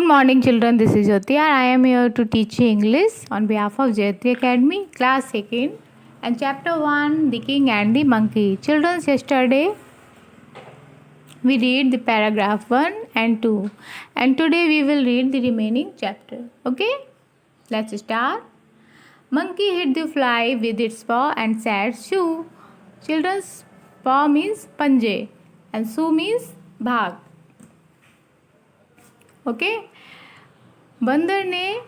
morning children, this is Jyoti and I am here to teach you English on behalf of Jyoti Academy, class 2nd and chapter 1, The King and the Monkey. Children, yesterday we read the paragraph 1 and 2 and today we will read the remaining chapter. Okay, let's start. Monkey hit the fly with its paw and said shoo. Children's paw means panje and shoo means भाग. Okay बंदर ने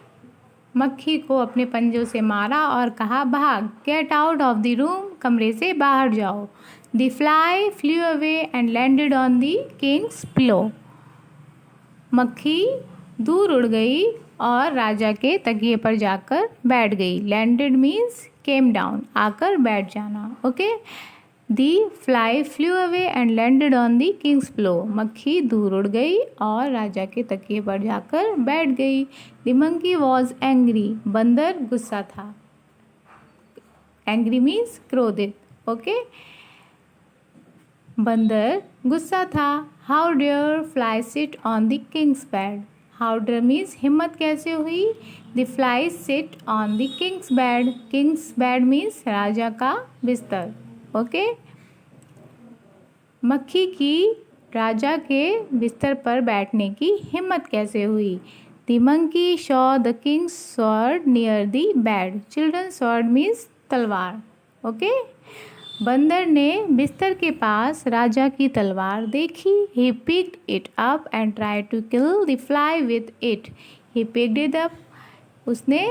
मक्खी को अपने पंजों से मारा और कहा भाग. Get out of the room, कमरे से बाहर जाओ. The fly flu away and landed on the Kings pillow. मक्खी दूर उड़ गई और राजा के तकिए पर जाकर बैठ गई. लैंडेड मीन्स केम डाउन, आकर बैठ जाना. Okay the fly flu away and landed on the Kings pillow. मक्खी दूर उड़ गई और राजा के तकिए पर जाकर बैठ गई. The monkey was angry. बंदर गुस्सा था. एंग्री मीन्स क्रोधित. ओके बंदर गुस्सा था. How dare fly sit on the king's bed. How dare means हिम्मत कैसे हुई. The fly sit on the king's bed. King's bed means राजा का बिस्तर. ओके मक्खी की राजा के बिस्तर पर बैठने की हिम्मत कैसे हुई. The monkey saw the king's sword near the bed. Children sword means तलवार. ओके बंदर ने बिस्तर के पास राजा की तलवार देखी. He picked it up and try to kill the fly with it. He picked it up, उसने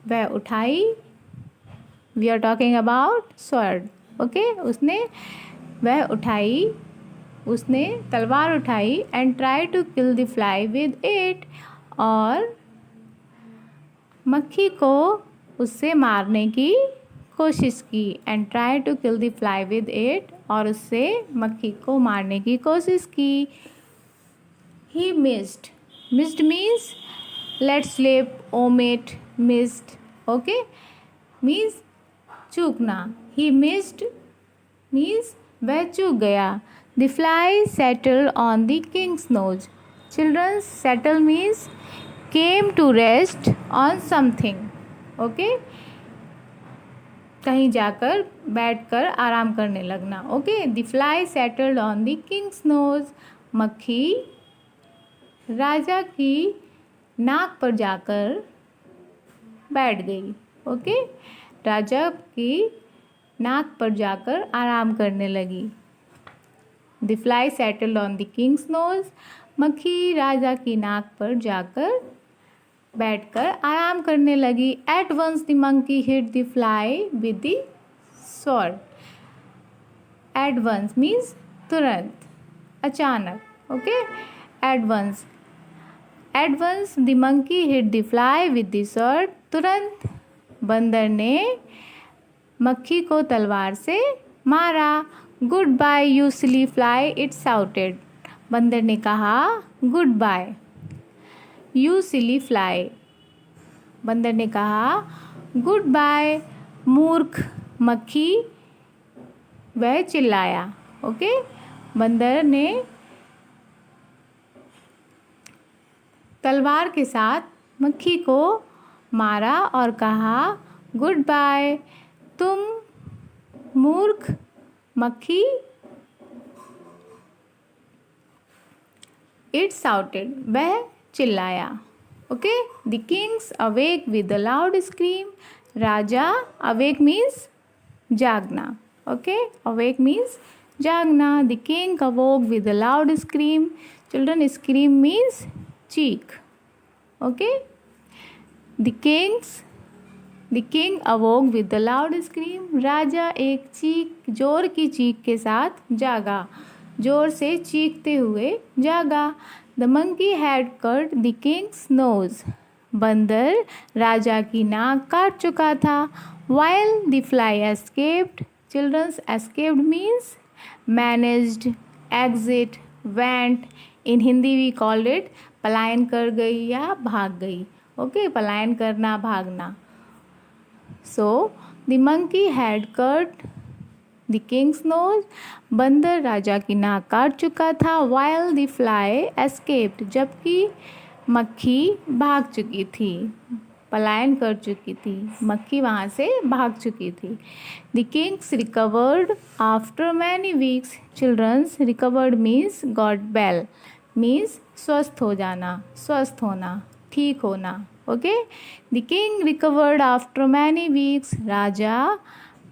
वह उठाई. We are talking about sword. Okay उसने वह उठाई, उसने तलवार उठाई. And try to kill the fly with it, और मक्खी को उससे मारने की कोशिश की. And try to kill the fly with it, और उससे मक्खी को मारने की कोशिश की. He missed. Missed means let slip, omit, missed. Okay means चूकना. ही मिस्ड मीन्स वह चूक गया. The fly settle on the king's nose. Children settle means came to rest on something. Okay कहीं जाकर बैठकर आराम करने लगना. Okay the fly settled on the king's nose. मक्खी राजा की नाक पर जाकर बैठ गई. ओके राजा की नाक पर जाकर आराम करने लगी. The fly settled on the king's nose. मक्खी राजा की नाक पर जाकर बैठकर आराम करने लगी. At once the monkey hit the fly with the sword. At once means तुरंत, अचानक. Okay at once. At once the monkey hit the fly with the sword. तुरंत बंदर ने मक्खी को तलवार से मारा. Goodbye you silly fly, it shouted. बंदर ने कहा goodbye. You silly fly. बंदर ने कहा गुड बाय मूर्ख मक्खी, वह चिल्लाया. ओके बंदर ने तलवार के साथ मक्खी को मारा और कहा गुड बाय तुम मूर्ख मक्खी. इट शाउटेड, वह चिल्लाया. Okay the king's awake with a loud scream. राजा, अवेक मीन्स जागना. ओके अवेक मीन्स जागना. The king awoke with a loud scream. Children scream means चीख. Okay the king awoke with the loud scream. राजा एक चीख, जोर की चीख के साथ जागा, जोर से चीखते हुए जागा. The monkey had cut the king's nose. बंदर राजा की नाक काट चुका था. While the fly escaped. Children's escaped means managed, exit, went. In Hindi we called it पलायन कर गई या भाग गई. ओके पलायन करना, भागना. So the monkey had cut the king's nose. बंदर राजा की नाक काट चुका था. While the fly escaped. जबकि मक्खी भाग चुकी थी, पलायन कर चुकी थी, मक्खी वहाँ से भाग चुकी थी। The kings recovered after many weeks. Children's, recovered means got well, means स्वस्थ हो जाना, स्वस्थ होना, ठीक होना। Okay, the king recovered after many weeks. राजा,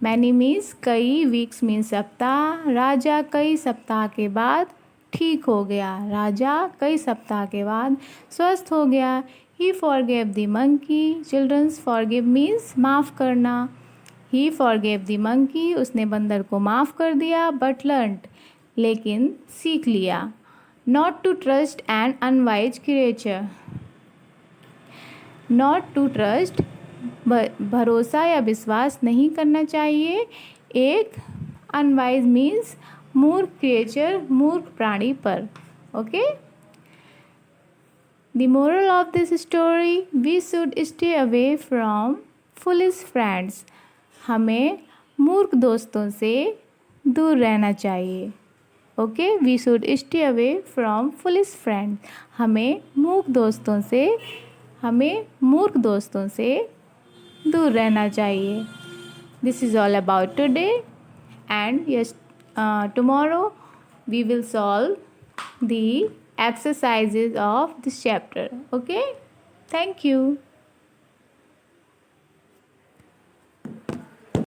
मैनी मीन्स कई, वीक्स मीन्स सप्ताह, राजा कई सप्ताह के बाद ठीक हो गया, राजा कई सप्ताह के बाद स्वस्थ हो गया। He forgave the monkey. Childrens, forgive means माफ़ करना। ही फॉरगेव द मंकी, उसने बंदर को माफ़ कर दिया। बट लर्नड, लेकिन सीख लिया। Not to trust an unwise creature. Not to trust, भरोसा या विश्वास नहीं करना चाहिए एक अनवाइज मीन्स मूर्ख क्रिएचर, मूर्ख प्राणी पर। Okay, the moral of this story, we should stay away from foolish friends. हमें मूर्ख दोस्तों से दूर रहना चाहिए। Okay, we should stay away from foolish friends. हमें मूर्ख दोस्तों से दूर रहना चाहिए। This is all about today, and yes, tomorrow we will solve the exercises of this chapter. Okay, thank you.